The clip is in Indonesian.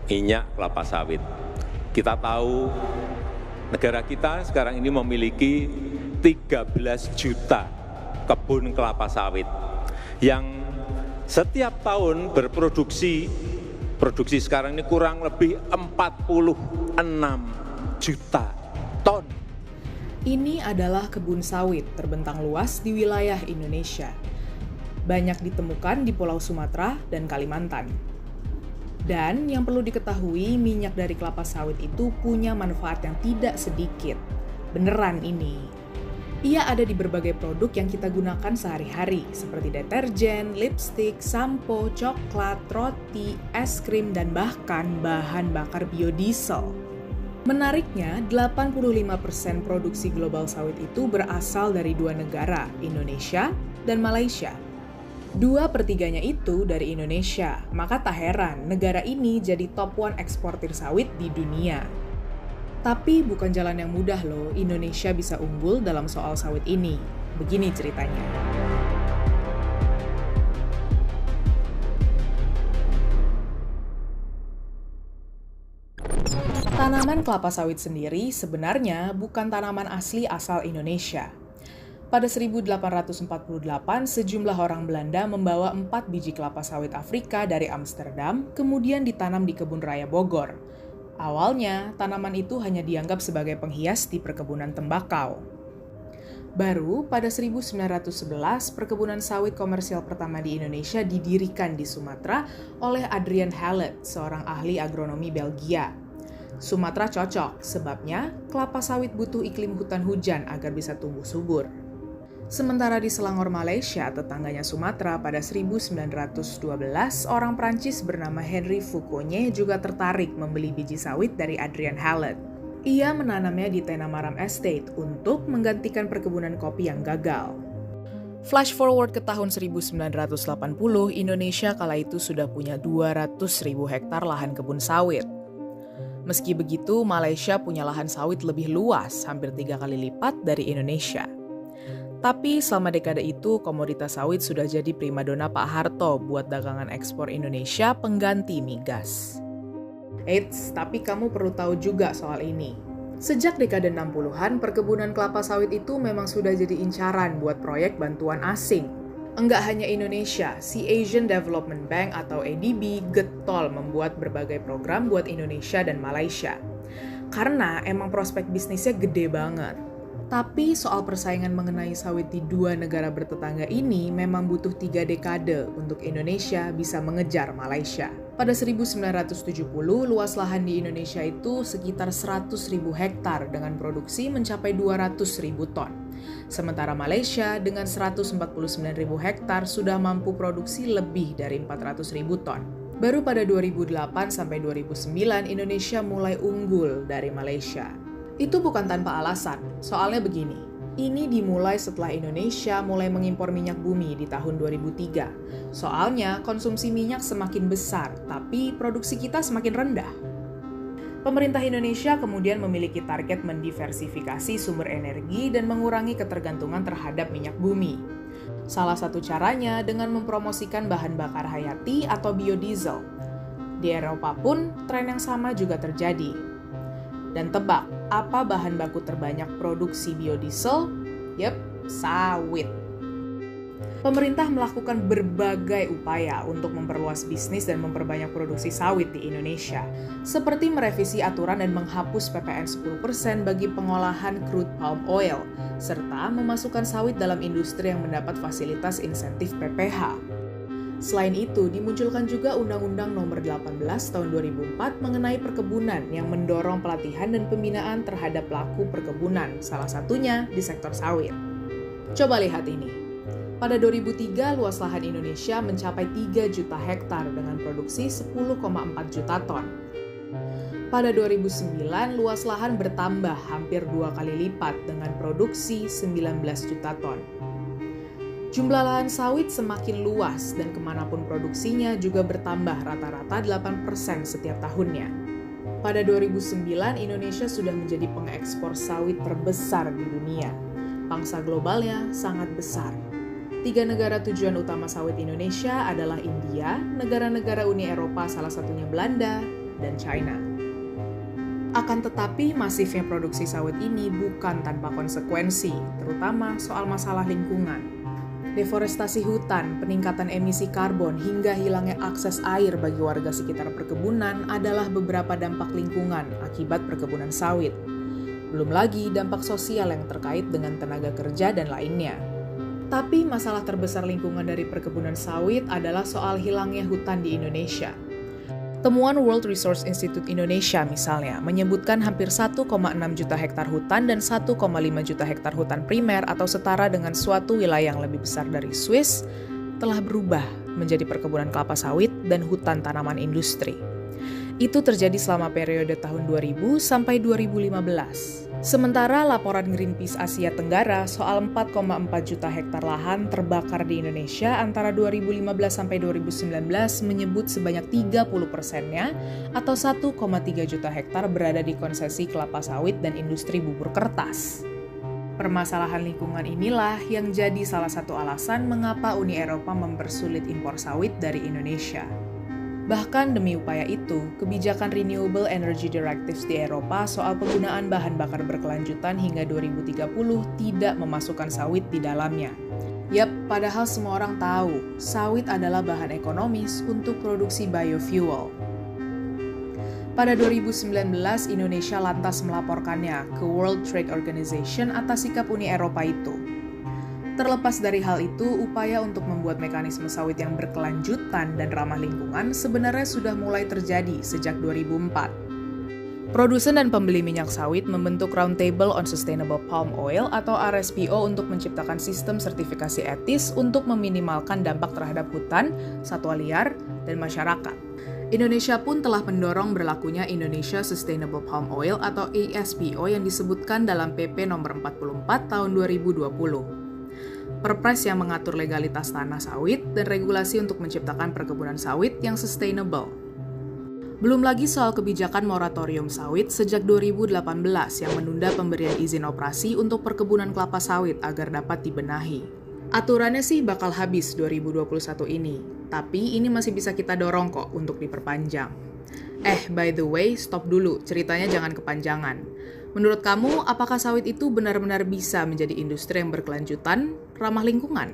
minyak kelapa sawit. Kita tahu negara kita sekarang ini memiliki 13 juta kebun kelapa sawit yang setiap tahun produksi sekarang ini kurang lebih 46 juta ton. Ini adalah kebun sawit terbentang luas di wilayah Indonesia. Banyak ditemukan di Pulau Sumatera dan Kalimantan. Dan yang perlu diketahui, minyak dari kelapa sawit itu punya manfaat yang tidak sedikit. Beneran ini. Ia ada di berbagai produk yang kita gunakan sehari-hari, seperti deterjen, lipstik, sampo, coklat, roti, es krim, dan bahkan bahan bakar biodiesel. Menariknya, 85% produksi global sawit itu berasal dari dua negara, Indonesia dan Malaysia. 2/3 itu dari Indonesia, maka tak heran negara ini jadi top 1 eksportir sawit di dunia. Tapi bukan jalan yang mudah loh, Indonesia bisa unggul dalam soal sawit ini. Begini ceritanya. Tanaman kelapa sawit sendiri sebenarnya bukan tanaman asli asal Indonesia. Pada 1848, sejumlah orang Belanda membawa 4 biji kelapa sawit Afrika dari Amsterdam, kemudian ditanam di kebun raya Bogor. Awalnya, tanaman itu hanya dianggap sebagai penghias di perkebunan tembakau. Baru pada 1911, perkebunan sawit komersial pertama di Indonesia didirikan di Sumatera oleh Adrian Hallett, seorang ahli agronomi Belgia. Sumatera cocok, sebabnya kelapa sawit butuh iklim hutan hujan agar bisa tumbuh subur. Sementara di Selangor, Malaysia, tetangganya Sumatera, pada 1912, orang Prancis bernama Henry Foucault juga tertarik membeli biji sawit dari Adrian Hallett. Ia menanamnya di Tenamaram Estate untuk menggantikan perkebunan kopi yang gagal. Flash forward ke tahun 1980, Indonesia kala itu sudah punya 200.000 hektar lahan kebun sawit. Meski begitu, Malaysia punya lahan sawit lebih luas, hampir 3 kali lipat dari Indonesia. Tapi selama dekade itu, komoditas sawit sudah jadi primadona Pak Harto buat dagangan ekspor Indonesia pengganti migas. Eits, tapi kamu perlu tahu juga soal ini. Sejak dekade 60-an, perkebunan kelapa sawit itu memang sudah jadi incaran buat proyek bantuan asing. Enggak hanya Indonesia, si Asian Development Bank atau ADB getol membuat berbagai program buat Indonesia dan Malaysia. Karena emang prospek bisnisnya gede banget. Tapi soal persaingan mengenai sawit di dua negara bertetangga ini memang butuh 3 dekade untuk Indonesia bisa mengejar Malaysia. Pada 1970, luas lahan di Indonesia itu sekitar 100.000 hektar dengan produksi mencapai 200.000 ton. Sementara Malaysia dengan 149.000 hektar sudah mampu produksi lebih dari 400.000 ton. Baru pada 2008 sampai 2009 Indonesia mulai unggul dari Malaysia. Itu bukan tanpa alasan, soalnya begini. Ini dimulai setelah Indonesia mulai mengimpor minyak bumi di tahun 2003. Soalnya konsumsi minyak semakin besar, tapi produksi kita semakin rendah. Pemerintah Indonesia kemudian memiliki target mendiversifikasi sumber energi dan mengurangi ketergantungan terhadap minyak bumi. Salah satu caranya dengan mempromosikan bahan bakar hayati atau biodiesel. Di Eropa pun, tren yang sama juga terjadi. Dan tebak, apa bahan baku terbanyak produksi biodiesel? Yep, sawit. Pemerintah melakukan berbagai upaya untuk memperluas bisnis dan memperbanyak produksi sawit di Indonesia, seperti merevisi aturan dan menghapus PPN 10% bagi pengolahan crude palm oil, serta memasukkan sawit dalam industri yang mendapat fasilitas insentif PPH. Selain itu, dimunculkan juga Undang-Undang Nomor 18 Tahun 2004 mengenai perkebunan yang mendorong pelatihan dan pembinaan terhadap pelaku perkebunan, salah satunya di sektor sawit. Coba lihat ini. Pada 2003, luas lahan Indonesia mencapai 3 juta hektar dengan produksi 10,4 juta ton. Pada 2009, luas lahan bertambah hampir 2 kali lipat dengan produksi 19 juta ton. Jumlah lahan sawit semakin luas dan kemanapun produksinya juga bertambah rata-rata 8% setiap tahunnya. Pada 2009, Indonesia sudah menjadi pengekspor sawit terbesar di dunia. Pangsa globalnya sangat besar. 3 negara tujuan utama sawit Indonesia adalah India, negara-negara Uni Eropa salah satunya Belanda, dan China. Akan tetapi, masifnya produksi sawit ini bukan tanpa konsekuensi, terutama soal masalah lingkungan. Deforestasi hutan, peningkatan emisi karbon, hingga hilangnya akses air bagi warga sekitar perkebunan adalah beberapa dampak lingkungan akibat perkebunan sawit. Belum lagi dampak sosial yang terkait dengan tenaga kerja dan lainnya. Tapi masalah terbesar lingkungan dari perkebunan sawit adalah soal hilangnya hutan di Indonesia. Temuan World Resource Institute Indonesia misalnya menyebutkan hampir 1,6 juta hektar hutan dan 1,5 juta hektar hutan primer atau setara dengan suatu wilayah yang lebih besar dari Swiss telah berubah menjadi perkebunan kelapa sawit dan hutan tanaman industri. Itu terjadi selama periode tahun 2000 sampai 2015. Sementara laporan Greenpeace Asia Tenggara soal 4,4 juta hektar lahan terbakar di Indonesia antara 2015 sampai 2019 menyebut sebanyak 30%-nya atau 1,3 juta hektar berada di konsesi kelapa sawit dan industri bubur kertas. Permasalahan lingkungan inilah yang jadi salah satu alasan mengapa Uni Eropa mempersulit impor sawit dari Indonesia. Bahkan demi upaya itu, kebijakan Renewable Energy Directives di Eropa soal penggunaan bahan bakar berkelanjutan hingga 2030 tidak memasukkan sawit di dalamnya. Yap, padahal semua orang tahu, sawit adalah bahan ekonomis untuk produksi biofuel. Pada 2019, Indonesia lantas melaporkannya ke World Trade Organization atas sikap Uni Eropa itu. Terlepas dari hal itu, upaya untuk membuat mekanisme sawit yang berkelanjutan dan ramah lingkungan sebenarnya sudah mulai terjadi sejak 2004. Produsen dan pembeli minyak sawit membentuk Roundtable on Sustainable Palm Oil atau RSPO untuk menciptakan sistem sertifikasi etis untuk meminimalkan dampak terhadap hutan, satwa liar, dan masyarakat. Indonesia pun telah mendorong berlakunya Indonesia Sustainable Palm Oil atau ASPO yang disebutkan dalam PP nomor 44 tahun 2020. Perpres yang mengatur legalitas tanah sawit dan regulasi untuk menciptakan perkebunan sawit yang sustainable. Belum lagi soal kebijakan moratorium sawit sejak 2018 yang menunda pemberian izin operasi untuk perkebunan kelapa sawit agar dapat dibenahi. Aturannya sih bakal habis 2021 ini, tapi ini masih bisa kita dorong kok untuk diperpanjang. By the way, stop dulu, ceritanya jangan kepanjangan. Menurut kamu, apakah sawit itu benar-benar bisa menjadi industri yang berkelanjutan, ramah lingkungan?